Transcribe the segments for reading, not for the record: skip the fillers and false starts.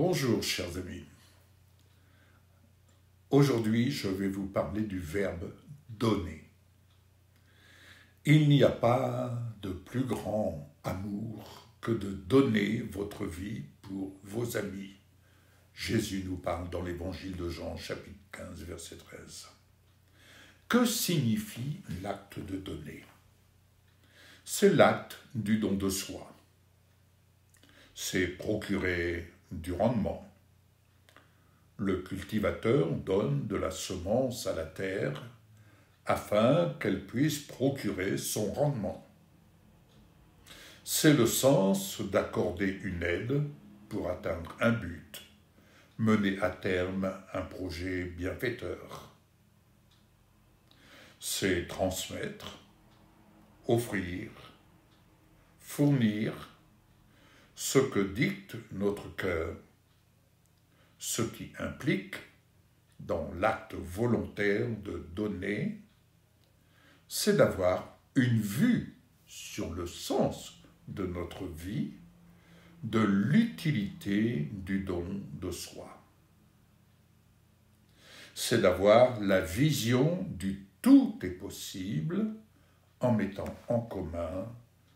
Bonjour chers amis. Aujourd'hui, je vais vous parler du verbe donner. Il n'y a pas de plus grand amour que de donner votre vie pour vos amis. Jésus nous parle dans l'évangile de Jean, chapitre 15, verset 13. Que signifie l'acte de donner? C'est l'acte du don de soi. C'est procurer du rendement. Le cultivateur donne de la semence à la terre afin qu'elle puisse procurer son rendement. C'est le sens d'accorder une aide pour atteindre un but, mener à terme un projet bienfaiteur. C'est transmettre, offrir, fournir ce que dicte notre cœur, ce qui implique, dans l'acte volontaire de donner, c'est d'avoir une vue sur le sens de notre vie, de l'utilité du don de soi. C'est d'avoir la vision du tout est possible en mettant en commun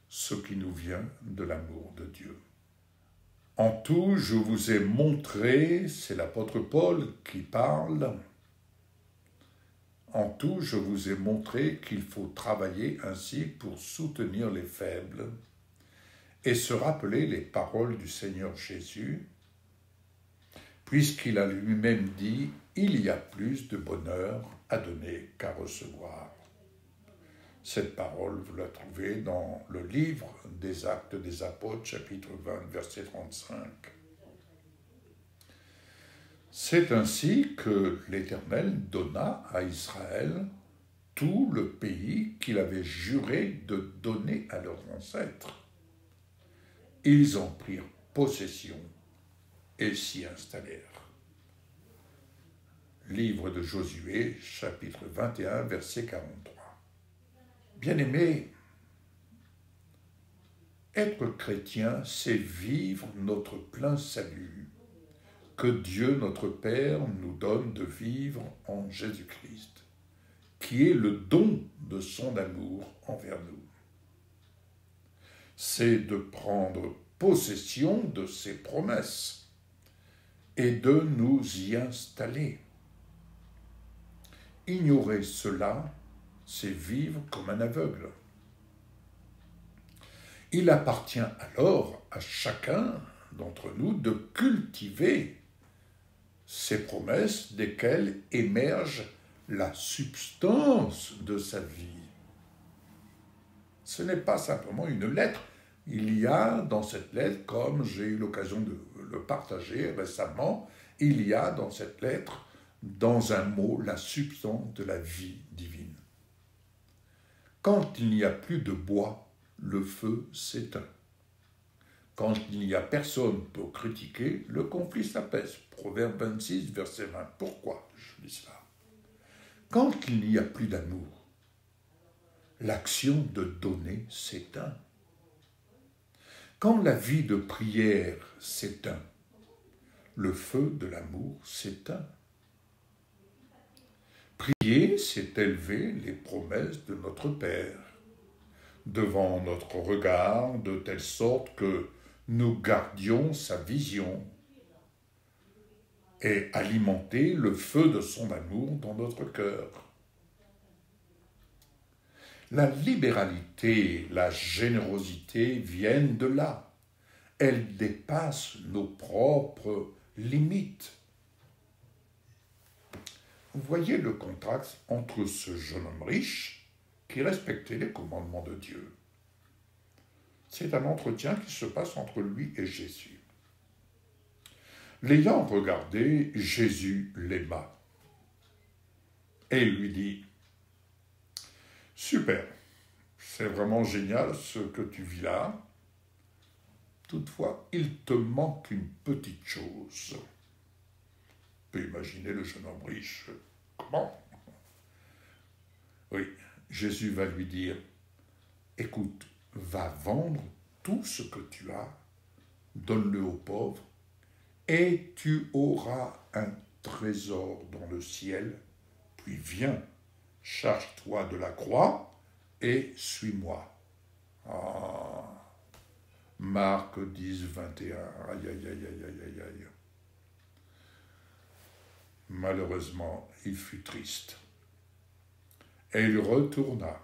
ce qui nous vient de l'amour de Dieu. En tout, je vous ai montré, c'est l'apôtre Paul qui parle, en tout, je vous ai montré qu'il faut travailler ainsi pour soutenir les faibles et se rappeler les paroles du Seigneur Jésus, puisqu'il a lui-même dit « Il y a plus de bonheur à donner qu'à recevoir ». Cette parole, vous la trouvez dans le livre des Actes des Apôtres, chapitre 20, verset 35. C'est ainsi que l'Éternel donna à Israël tout le pays qu'il avait juré de donner à leurs ancêtres. Ils en prirent possession et s'y installèrent. Livre de Josué, chapitre 21, verset 43. Bien-aimés, être chrétien, c'est vivre notre plein salut que Dieu notre Père nous donne de vivre en Jésus-Christ, qui est le don de son amour envers nous. C'est de prendre possession de ses promesses et de nous y installer. Ignorer cela, c'est vivre comme un aveugle. Il appartient alors à chacun d'entre nous de cultiver ces promesses desquelles émerge la substance de sa vie. Ce n'est pas simplement une lettre. Il y a dans cette lettre, comme j'ai eu l'occasion de le partager récemment, il y a dans cette lettre, dans un mot, la substance de la vie divine. Quand il n'y a plus de bois, le feu s'éteint. Quand il n'y a personne pour critiquer, le conflit s'apaise. Proverbe 26, verset 20. Pourquoi je dis cela? Quand il n'y a plus d'amour, l'action de donner s'éteint. Quand la vie de prière s'éteint, le feu de l'amour s'éteint. Prier, c'est élever les promesses de notre Père devant notre regard, de telle sorte que nous gardions sa vision et alimenter le feu de son amour dans notre cœur. La libéralité, la générosité viennent de là. Elles dépassent nos propres limites. Vous voyez le contraste entre ce jeune homme riche qui respectait les commandements de Dieu. C'est un entretien qui se passe entre lui et Jésus. L'ayant regardé, Jésus l'aima et lui dit « Super, c'est vraiment génial ce que tu vis là. Toutefois, il te manque une petite chose. » On peut imaginer le jeune homme riche. Comment? Oui, Jésus va lui dire, écoute, va vendre tout ce que tu as, donne-le aux pauvres, et tu auras un trésor dans le ciel. Puis viens, charge-toi de la croix et suis-moi. Ah, Marc 10, 21. Aïe, aïe, aïe, aïe, aïe, aïe, aïe. Malheureusement, il fut triste. Et il retourna.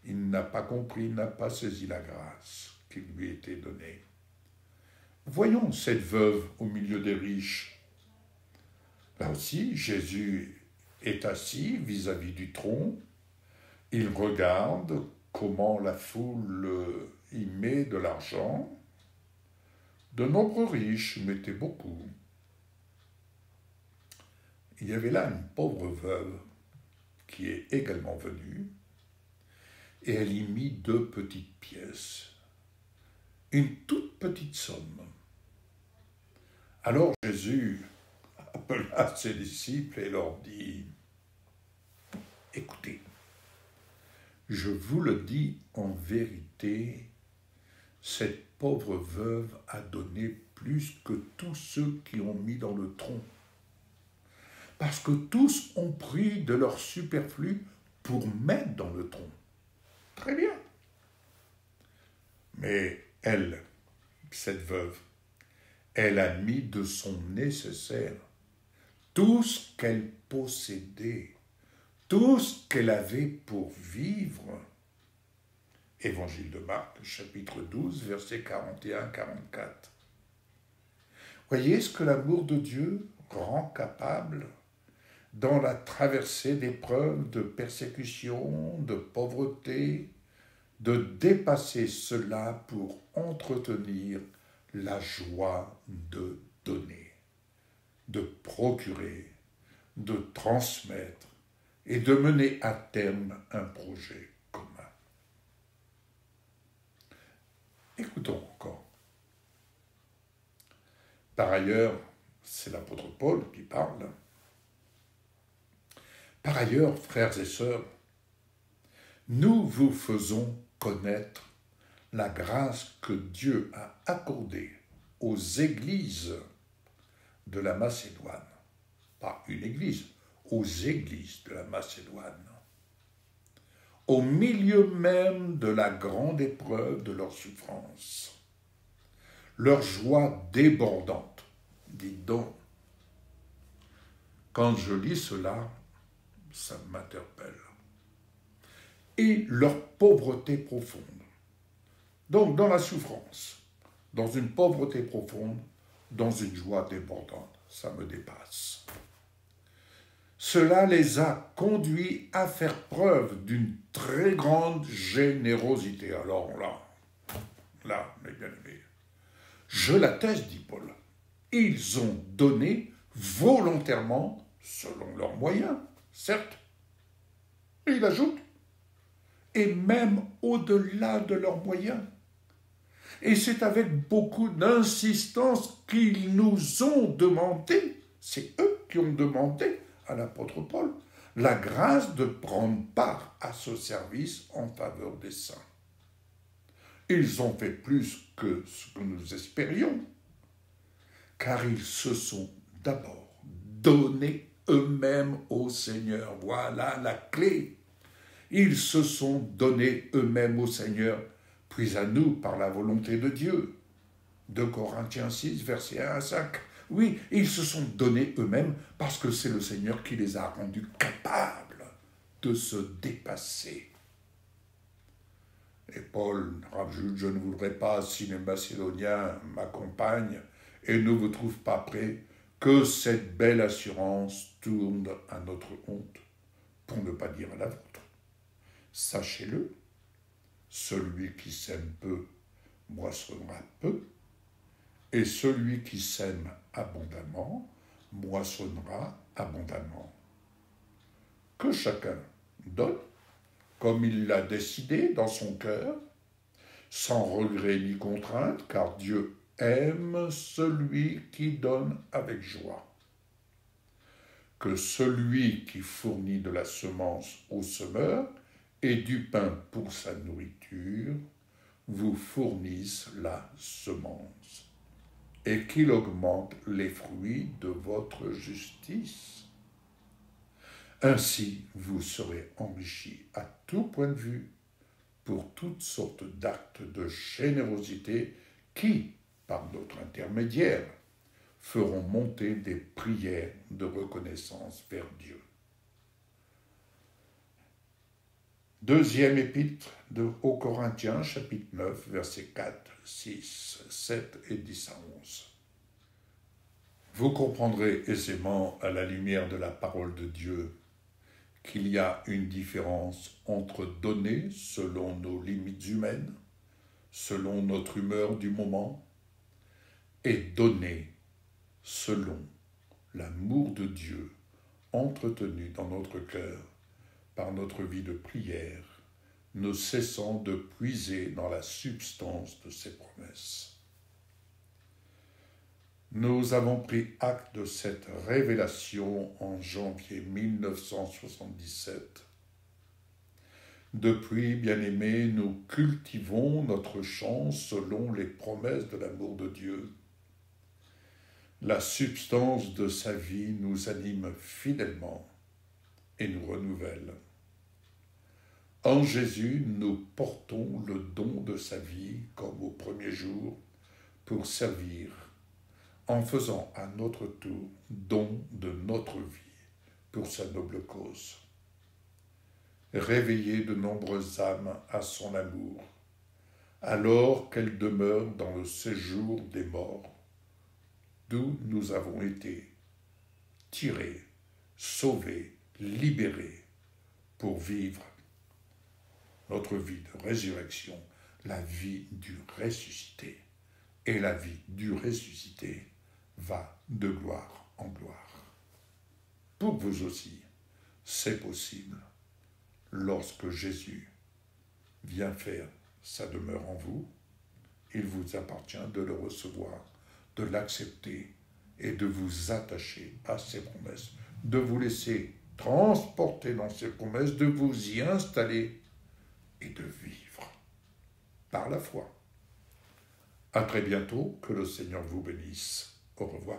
Il n'a pas compris, n'a pas saisi la grâce qui lui était donnée. Voyons cette veuve au milieu des riches. Là aussi, Jésus est assis vis-à-vis du tronc. Il regarde comment la foule y met de l'argent. De nombreux riches mettaient beaucoup. Il y avait là une pauvre veuve qui est également venue, et elle y mit 2 petites pièces, une toute petite somme. Alors Jésus appela ses disciples et leur dit, « Écoutez, je vous le dis en vérité, cette pauvre veuve a donné plus que tous ceux qui ont mis dans le tronc, parce que tous ont pris de leur superflu pour mettre dans le tronc. Très bien. Mais elle, cette veuve, elle a mis de son nécessaire, tout ce qu'elle possédait, tout ce qu'elle avait pour vivre. » Évangile de Marc, chapitre 12, versets 41-44. Voyez ce que l'amour de Dieu rend capable dans la traversée d'épreuves, de persécutions, de pauvreté, de dépasser cela pour entretenir la joie de donner, de procurer, de transmettre et de mener à terme un projet commun. Écoutons encore. Par ailleurs, c'est l'apôtre Paul qui parle. Par ailleurs, frères et sœurs, nous vous faisons connaître la grâce que Dieu a accordée aux églises de la Macédoine. Pas une église, aux églises de la Macédoine. Au milieu même de la grande épreuve de leur souffrance. Leur joie débordante. Dites donc, quand je lis cela, ça m'interpelle. Et leur pauvreté profonde. Donc, dans la souffrance, dans une pauvreté profonde, dans une joie débordante, ça me dépasse. Cela les a conduits à faire preuve d'une très grande générosité. Alors là, mes bien-aimés, je l'atteste, dit Paul, ils ont donné volontairement selon leurs moyens, certes. Et il ajoute, et même au-delà de leurs moyens. Et c'est avec beaucoup d'insistance qu'ils nous ont demandé, c'est eux qui ont demandé à l'apôtre Paul, la grâce de prendre part à ce service en faveur des saints. Ils ont fait plus que ce que nous espérions, car ils se sont d'abord donnés eux-mêmes au Seigneur. Voilà la clé. Ils se sont donnés eux-mêmes au Seigneur, puis à nous par la volonté de Dieu. 2 Corinthiens 6, versets 1 à 5. Oui, ils se sont donnés eux-mêmes parce que c'est le Seigneur qui les a rendus capables de se dépasser. Et Paul rajoute, je ne voudrais pas, si les Macédoniens m'accompagnent et ne vous trouvent pas prêts, que cette belle assurance tourne à notre honte, pour ne pas dire à la vôtre. Sachez-le, celui qui sème peu moissonnera peu, et celui qui sème abondamment moissonnera abondamment. Que chacun donne comme il l'a décidé dans son cœur, sans regret ni contrainte, car Dieu aime celui qui donne avec joie. Que celui qui fournit de la semence au semeur et du pain pour sa nourriture vous fournisse la semence. et qu'il augmente les fruits de votre justice. Ainsi, vous serez enrichis à tout point de vue pour toutes sortes d'actes de générosité qui, par notre intermédiaire, feront monter des prières de reconnaissance vers Dieu. Deuxième épître aux Corinthiens, chapitre 9, versets 4, 6, 7 et 10 à 11. Vous comprendrez aisément à la lumière de la parole de Dieu qu'il y a une différence entre donner selon nos limites humaines, selon notre humeur du moment, et donner selon l'amour de Dieu entretenu dans notre cœur par notre vie de prière, ne cessant de puiser dans la substance de ses promesses. Nous avons pris acte de cette révélation en janvier 1977. Depuis, bien-aimés, nous cultivons notre champ selon les promesses de l'amour de Dieu. La substance de sa vie nous anime fidèlement et nous renouvelle. En Jésus, nous portons le don de sa vie comme au premier jour pour servir, en faisant à notre tour don de notre vie pour sa noble cause. Réveiller de nombreuses âmes à son amour, alors qu'elles demeurent dans le séjour des morts, d'où nous avons été tirés, sauvés, libérés, pour vivre notre vie de résurrection, la vie du ressuscité. Et la vie du ressuscité va de gloire en gloire. Pour vous aussi, c'est possible lorsque Jésus vient faire sa demeure en vous. Il vous appartient de le recevoir, de l'accepter et de vous attacher à ses promesses, de vous laisser transporter dans ses promesses, de vous y installer et de vivre par la foi. À très bientôt, que le Seigneur vous bénisse. Au revoir.